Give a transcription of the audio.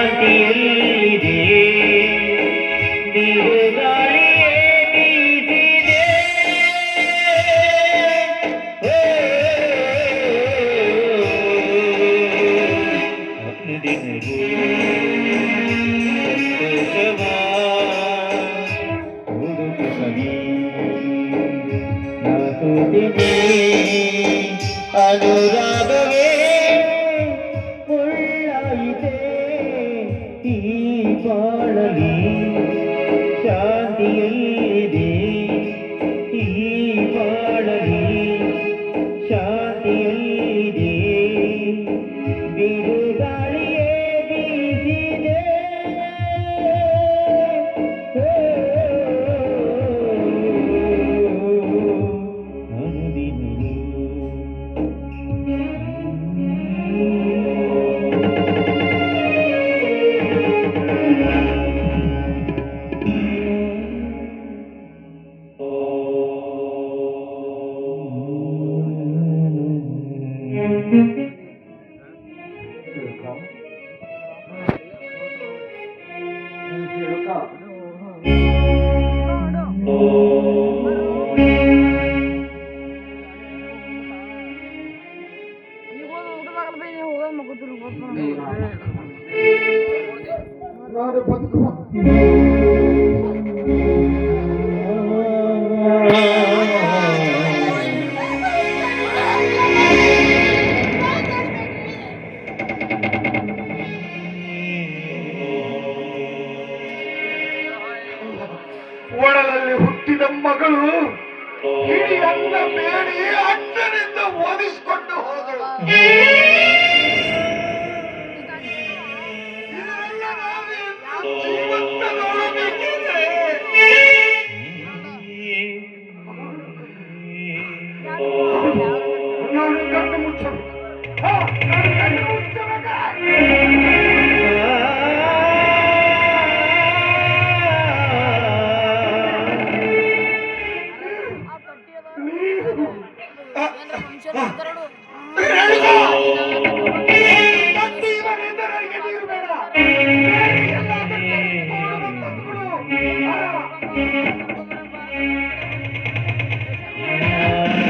ಶಾಂತಿಯಲ್ಲಿದೆ ಬಿರುಗಾಳಿಯೇ ಬೀಸಿದೆ ಅನುದಿನವೂ ಸಂತೋಷವ ಹುಡುಕುತ್ತಲೇ ನಾಸುತ್ತಿದೆ ಅನುರಾಗವೇ ಮುಳ್ಳಾಯಿತೆ ಈ ಬಾಳಲಿ ಶಾಂತಿಯಲ್ಲಿದೆ ಈ ಬಾಳಲಿ ಶಾಂತಿಯಲ್ಲಿದೆ ಬಿರುಗಾಳಿಯೇ ಬೀಸಿದೆ ಅನುದಿನವೂ ನಾನು ಬದುಕುವ ಒಡಲಲ್ಲಿ ಹುಟ್ಟಿದ ಮಗಳು ಇಡೀ ಅನ್ನ ಬೇಡಿ ಅಣ್ಣನಿಂದ ಓದಿಸಿಕೊಂಡು ಹೋದಳು. ಇದನ್ನೆಲ್ಲ ನಾವಿಂದು ಜೀವಂತ ನೋಡಬೇಕಿದೆ. ನಾನು ಕಣ್ಣು ಮುಚ್ಚಬೇಕು.